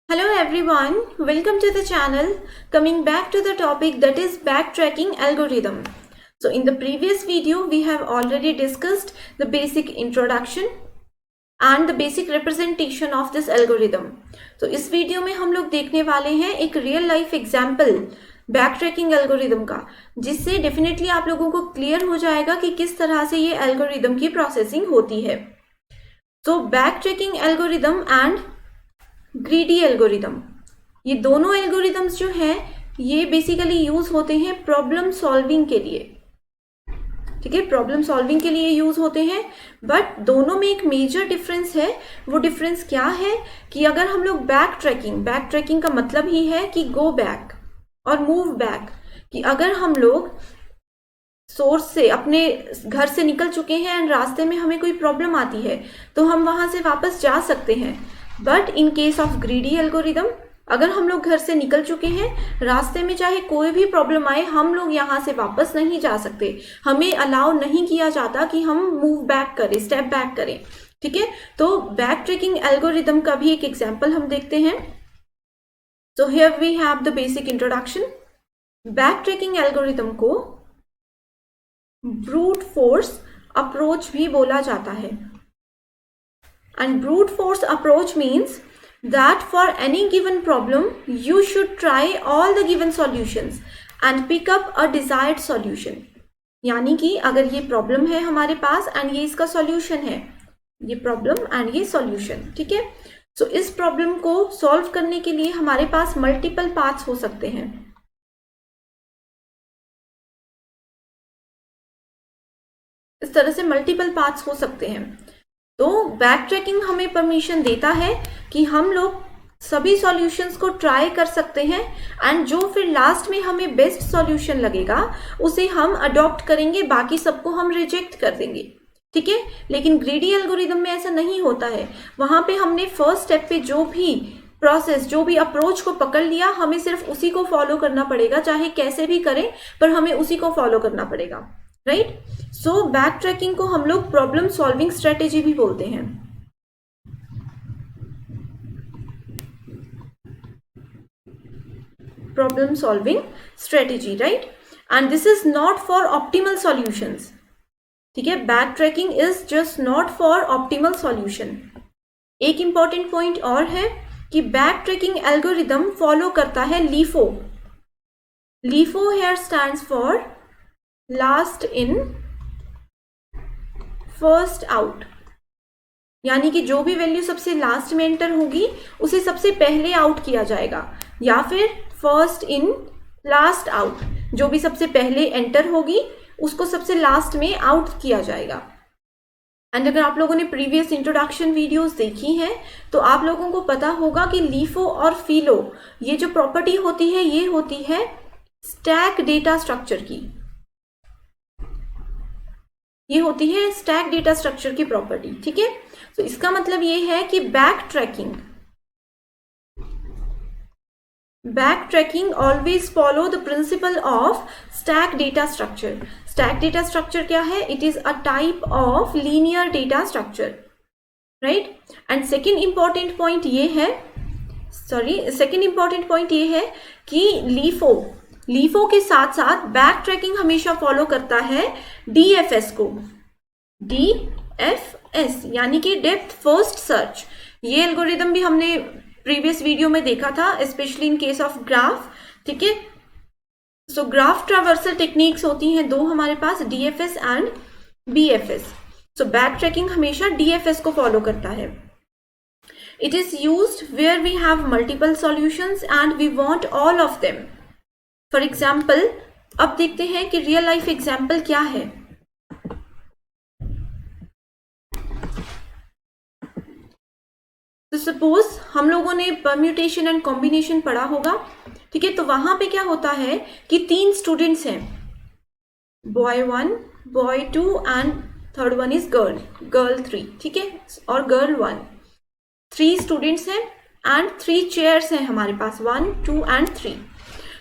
Hello everyone, welcome to the channel. Coming back to the topic that is backtracking algorithm. So in the previous video we have already discussed the basic introduction and the basic representation of this algorithm. तो इस video में हम लोग देखने वाले हैं एक real life example backtracking algorithm का, जिससे डेफिनेटली आप लोगों को क्लियर हो जाएगा कि किस तरह से ये एल्गोरिदम की प्रोसेसिंग होती है. तो backtracking algorithm and greedy algorithm, ये दोनों एल्गोरिदम्स जो हैं ये बेसिकली यूज होते हैं प्रॉब्लम सॉल्विंग के लिए. ठीक है, प्रॉब्लम सॉल्विंग के लिए यूज होते हैं, बट दोनों में एक मेजर डिफरेंस है. वो डिफरेंस क्या है कि अगर हम लोग बैकट्रैकिंग का मतलब ही है कि गो बैक और मूव बैक, कि अगर हम लोग सोर्स से अपने घर से निकल चुके हैं एंड रास्ते में हमें कोई प्रॉब्लम आती है तो हम वहां से वापस जा सकते हैं. But in case of greedy algorithm, अगर हम लोग घर से निकल चुके हैं, रास्ते में चाहे कोई भी प्रॉब्लम आए, हम लोग यहाँ से वापस नहीं जा सकते. हमें अलाउ नहीं किया जाता कि हम मूव बैक करें, स्टेप बैक करें. ठीक है, तो बैक ट्रैकिंग एल्गोरिदम का भी एक एग्जाम्पल हम देखते हैं. So here we have the basic introduction. Back tracking algorithm को ब्रूट फोर्स अप्रोच भी बोला जाता है. And brute force approach means that for any given problem, you should try all the given solutions and pick up a desired solution. यानी कि अगर ये problem है हमारे पास एंड ये इसका सॉल्यूशन है, ये प्रॉब्लम एंड ये सॉल्यूशन. ठीक है, सो इस प्रॉब्लम को सॉल्व करने के लिए हमारे पास मल्टीपल पाथ्स हो सकते हैं. इस तरह से मल्टीपल पाथ्स हो सकते हैं. तो बैक ट्रैकिंग हमें परमिशन देता है कि हम लोग सभी सॉल्यूशंस को ट्राई कर सकते हैं एंड जो फिर लास्ट में हमें बेस्ट सॉल्यूशन लगेगा उसे हम अडॉप्ट करेंगे, बाकी सबको हम रिजेक्ट कर देंगे. ठीक है, लेकिन ग्रीडी एल्गोरिदम में ऐसा नहीं होता है. वहां पे हमने फर्स्ट स्टेप पे जो भी प्रोसेस, जो भी अप्रोच को पकड़ लिया, हमें सिर्फ उसी को फॉलो करना पड़ेगा, चाहे कैसे भी करें पर हमें उसी को फॉलो करना पड़ेगा. राइट. सो बैक ट्रैकिंग को हम लोग प्रॉब्लम सॉल्विंग स्ट्रेटेजी भी बोलते हैं. Problem solving strategy, right. And this is not for optimal solutions. ठीक है, back tracking is just not for optimal solution. एक इंपॉर्टेंट पॉइंट और है कि बैक ट्रैकिंग एल्गोरिदम फॉलो करता है LIFO. LIFO here stands for last in first out, यानी कि जो भी वैल्यू सबसे लास्ट में एंटर होगी उसे सबसे पहले आउट किया जाएगा, या फिर फर्स्ट इन लास्ट आउट, जो भी सबसे पहले एंटर होगी उसको सबसे लास्ट में आउट किया जाएगा. एंड अगर आप लोगों ने प्रीवियस इंट्रोडक्शन वीडियोस देखी हैं तो आप लोगों को पता होगा कि लीफो और फिलो, ये जो प्रॉपर्टी होती है ये होती है स्टैक डेटा स्ट्रक्चर की. ये होती है स्टैक डेटा स्ट्रक्चर की प्रॉपर्टी. ठीक है, तो इसका मतलब ये है कि back trekking always follow the principle of stack data structure. Stack data structure क्या है? It is a type of linear data structure. Right. And second important point ये है कि लीफो के साथ साथ बैक ट्रैकिंग हमेशा फॉलो करता है डीएफएस को. डीएफएस यानी कि डेप्थ फर्स्ट सर्च. ये एल्गोरिदम भी हमने प्रीवियस वीडियो में देखा था, specially in case of graph. ठीक है, सो ग्राफ ट्रावर्सल टेक्निक्स होती हैं दो हमारे पास, DFS and BFS. So back tracking हमेशा डीएफएस को फॉलो करता है. It is used where we have multiple solutions and we want all of them. For example, अब देखते हैं कि रियल लाइफ एग्जाम्पल क्या है. तो सपोज हम लोगों ने परम्यूटेशन एंड कॉम्बिनेशन पढ़ा होगा. ठीक है, तो वहां पे क्या होता है कि 3 स्टूडेंट्स हैं, boy 1, boy 2 and third one is girl 3. ठीक है, और गर्ल 1. 3 स्टूडेंट्स हैं एंड 3 चेयर्स हैं हमारे पास, 1, 2 एंड 3.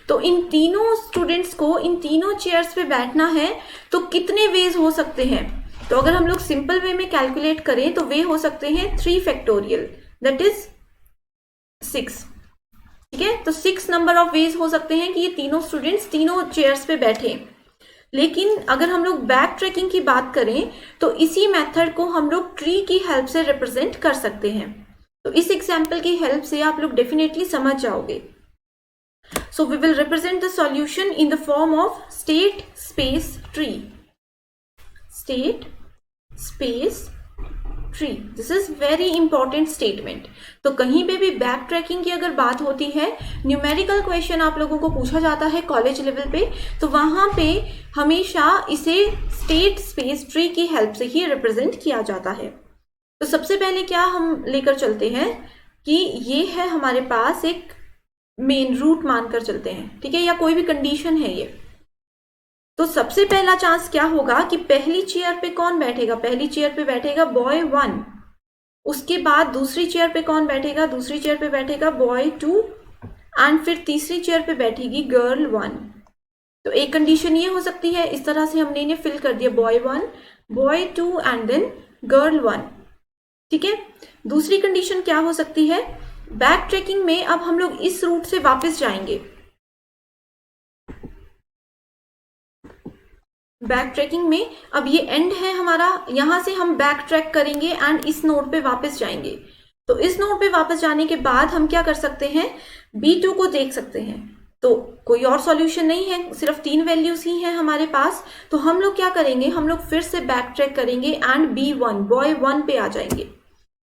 तो इन तीनों स्टूडेंट्स को इन तीनों चेयर्स पे बैठना है तो कितने वेज हो सकते हैं? तो अगर हम लोग सिंपल वे में कैलकुलेट करें तो वे हो सकते हैं 3 फैक्टोरियल, दैट इज 6. ठीक है, तो 6 नंबर ऑफ वेज हो सकते हैं कि ये तीनों स्टूडेंट्स तीनों चेयर्स पे बैठे। लेकिन अगर हम लोग बैक ट्रैकिंग की बात करें तो इसी मेथड को हम लोग ट्री की हेल्प से रिप्रेजेंट कर सकते हैं। तो इस एग्जाम्पल की हेल्प से आप लोग डेफिनेटली समझ जाओगे। So we will represent the solution in the form of state space tree. State space tree, this is very important statement. तो कहीं पे भी बैक ट्रैकिंग की अगर बात होती है, न्यूमेरिकल क्वेश्चन आप लोगों को पूछा जाता है कॉलेज लेवल पे, तो वहां पे हमेशा इसे स्टेट स्पेस ट्री की हेल्प से ही रिप्रेजेंट किया जाता है। तो सबसे पहले क्या हम लेकर चलते हैं कि ये है हमारे पास एक मेन रूट मानकर चलते हैं, ठीक है, या कोई भी कंडीशन है ये। तो सबसे पहला चांस क्या होगा कि पहली चेयर पे कौन बैठेगा? पहली चेयर पे बैठेगा बॉय 1। उसके बाद दूसरी चेयर पे कौन बैठेगा? दूसरी चेयर पे बैठेगा बॉय 2 एंड फिर तीसरी चेयर पे बैठेगी गर्ल 1। तो एक कंडीशन ये हो सकती है, इस तरह से हमने इन्हें फिल कर दिया, boy 1, boy 2 and then girl 1। ठीक है, दूसरी कंडीशन क्या हो सकती है? बैक ट्रैकिंग में अब हम लोग इस रूट से वापस जाएंगे। बैक ट्रैकिंग में अब ये एंड है हमारा, यहां से हम बैक ट्रैक करेंगे एंड इस नोड पे वापस जाएंगे। तो इस नोड पे वापस जाने के बाद हम क्या कर सकते हैं? B2 को देख सकते हैं। तो कोई और सॉल्यूशन नहीं है, सिर्फ 3 वैल्यूज ही हैं हमारे पास। तो हम लोग क्या करेंगे? हम लोग फिर से बैक ट्रैक करेंगे एंड B1 बॉय 1 पे आ जाएंगे।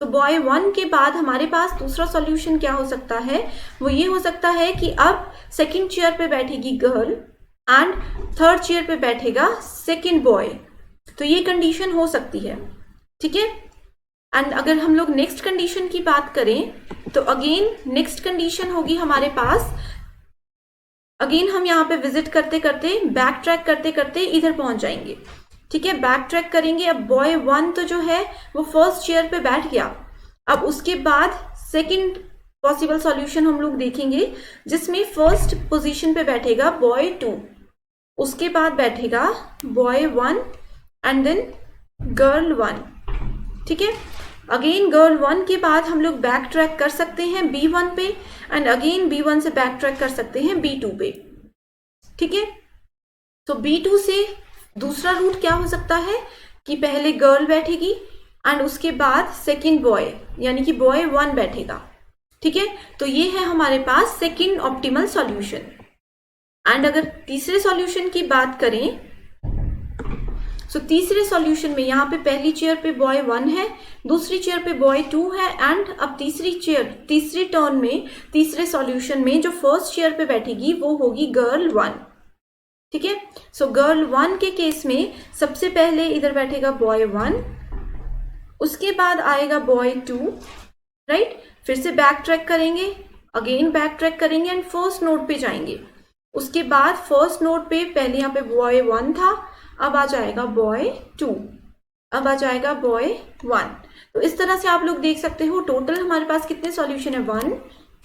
तो बॉय 1 के बाद हमारे पास दूसरा सॉल्यूशन क्या हो सकता है? वो ये हो सकता है कि अब सेकंड चेयर पे बैठेगी गर्ल एंड थर्ड चेयर पे बैठेगा सेकंड बॉय। तो ये कंडीशन हो सकती है, ठीक है। एंड अगर हम लोग नेक्स्ट कंडीशन की बात करें तो अगेन नेक्स्ट कंडीशन होगी हमारे पास, अगेन हम यहाँ पे विजिट करते करते बैक ट्रैक करते करते इधर पहुंच जाएंगे, ठीक है। बैक ट्रैक करेंगे, अब बॉय 1 तो जो है वो फर्स्ट चेयर पे बैठ गया। अब उसके बाद सेकंड पॉसिबल सॉल्यूशन हम लोग देखेंगे जिसमें फर्स्ट पोजीशन पे बैठेगा बॉय 2, उसके बाद बैठेगा बॉय 1 एंड देन गर्ल 1, ठीक है। अगेन गर्ल 1 के बाद हम लोग बैक ट्रैक कर सकते हैं B1 पे एंड अगेन B1 से बैक ट्रैक कर सकते हैं B2 पे, ठीक है। तो B2 से दूसरा रूट क्या हो सकता है कि पहले गर्ल बैठेगी एंड उसके बाद सेकंड बॉय यानी कि बॉय 1 बैठेगा, ठीक है। तो ये है हमारे पास सेकंड ऑप्टिमल सॉल्यूशन। एंड अगर तीसरे सॉल्यूशन की बात करें तो तीसरे सॉल्यूशन में यहाँ पे पहली चेयर पे बॉय 1 है, दूसरी चेयर पे बॉय 2 है एंड अब तीसरी टर्न में तीसरे सॉल्यूशन में जो फर्स्ट चेयर पे बैठेगी वो होगी गर्ल 1, ठीक है। सो गर्ल 1 के केस में सबसे पहले इधर बैठेगा बॉय 1, उसके बाद आएगा बॉय 2, राइट। फिर से बैक ट्रैक करेंगे, अगेन बैक ट्रैक करेंगे एंड फर्स्ट नोड पे जाएंगे। उसके बाद फर्स्ट नोड पे पहले यहाँ पे बॉय 1 था, अब आ जाएगा बॉय 2, अब आ जाएगा बॉय 1। तो इस तरह से आप लोग देख सकते हो टोटल हमारे पास कितने सॉल्यूशन है, 1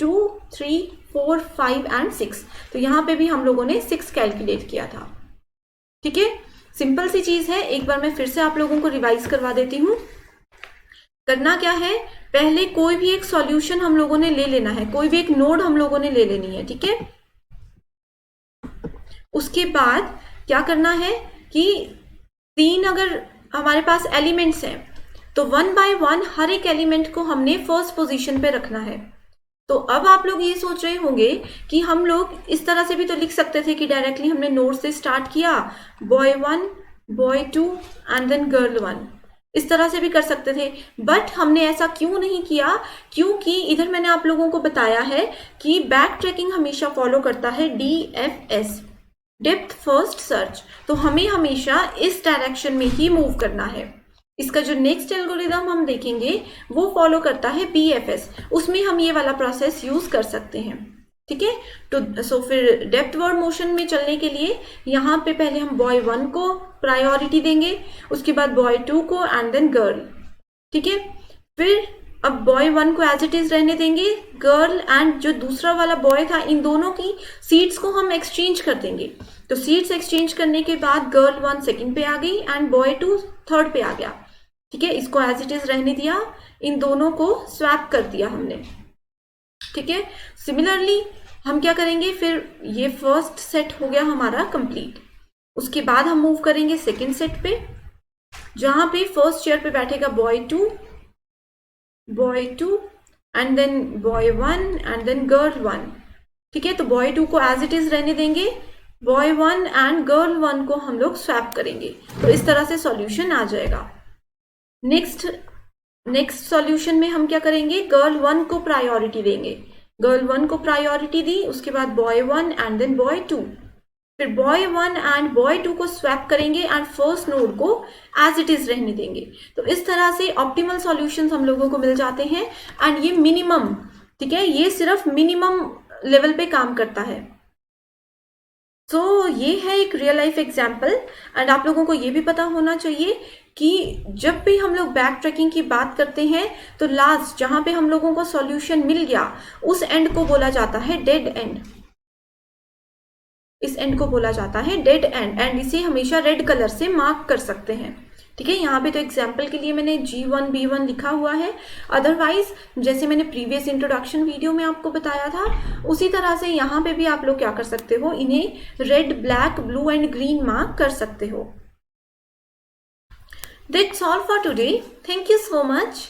2 3 4 5 एंड 6। तो यहाँ पे भी हम लोगों ने 6 कैलकुलेट किया था, ठीक है। सिंपल सी चीज है, एक बार मैं फिर से आप लोगों को रिवाइज करवा देती हूँ। करना क्या है, पहले कोई भी एक सॉल्यूशन हम लोगों ने ले लेना है, कोई भी एक नोड हम लोगों ने ले लेनी है, ठीक है। उसके बाद क्या करना है कि 3 अगर हमारे पास एलिमेंट्स हैं तो 1 बाय 1 हर एक एलिमेंट को हमने फर्स्ट पोजीशन पे रखना है। तो अब आप लोग ये सोच रहे होंगे कि हम लोग इस तरह से भी तो लिख सकते थे कि डायरेक्टली हमने नोड से स्टार्ट किया, boy 1 boy 2 and then girl 1, इस तरह से भी कर सकते थे। बट हमने ऐसा क्यों नहीं किया? क्योंकि इधर मैंने आप लोगों को बताया है कि बैक ट्रैकिंग हमेशा फॉलो करता है DFS, डेप्थ फर्स्ट सर्च। तो हमें हमेशा इस डायरेक्शन में ही मूव करना है। इसका जो नेक्स्ट एल्गोरिदम हम देखेंगे वो फॉलो करता है BFS, उसमें हम ये वाला प्रोसेस यूज कर सकते हैं, ठीक है। तो सो फिर डेप्थ वर्ड मोशन में चलने के लिए यहाँ पे पहले हम बॉय 1 को प्रायोरिटी देंगे, उसके बाद बॉय 2 को एंड देन गर्ल, ठीक है। फिर अब बॉय 1 को एज इट इज रहने देंगे, गर्ल एंड जो दूसरा वाला बॉय था इन दोनों की सीट्स को हम एक्सचेंज कर देंगे। तो सीट्स एक्सचेंज करने के बाद गर्ल 1 सेकंड पे आ गई एंड बॉय 2 थर्ड पे आ गया, ठीक है। इसको एज इट इज रहने दिया, इन दोनों को स्वैप कर दिया हमने। ठीक है। सिमिलरली हम क्या करेंगे, फिर ये फर्स्ट सेट हो गया हमारा कंप्लीट। उसके बाद हम मूव करेंगे सेकेंड सेट पे, जहां पे फर्स्ट चेयर पे बैठेगा boy two and then boy 1 and then girl 1। ठीक है, तो बॉय 2 को एज इट इज रहने देंगे, बॉय 1 एंड गर्ल 1 को हम लोग स्वैप करेंगे। तो इस तरह से सॉल्यूशन आ जाएगा। नेक्स्ट सॉल्यूशन में हम क्या करेंगे, गर्ल 1 को प्रायोरिटी देंगे, गर्ल 1 को प्रायोरिटी दी, उसके बाद बॉय 1 एंड देन बॉय 2, फिर बॉय 1 एंड बॉय 2 को स्वैप करेंगे एंड फर्स्ट नोड को एज इट इज रहने देंगे। तो इस तरह से ऑप्टिमल सॉल्यूशंस हम लोगों को मिल जाते हैं एंड ये मिनिमम, ठीक है, ये सिर्फ मिनिमम लेवल पे काम करता है। ये है एक रियल लाइफ एग्जाम्पल एंड आप लोगों को ये भी पता होना चाहिए कि जब भी हम लोग बैक ट्रैकिंग की बात करते हैं तो लास्ट जहां पे हम लोगों को सॉल्यूशन मिल गया उस एंड को बोला जाता है डेड एंड। इस एंड को बोला जाता है डेड एंड एंड इसे हमेशा रेड कलर से मार्क कर सकते हैं। ठीक है, यहाँ पे तो एग्जाम्पल के लिए मैंने G1 B1 लिखा हुआ है, अदरवाइज जैसे मैंने प्रीवियस इंट्रोडक्शन वीडियो में आपको बताया था उसी तरह से यहाँ पे भी आप लोग क्या कर सकते हो, इन्हें red, black, blue and Green Marc कर सकते हो। That's all for today. Thank you so much.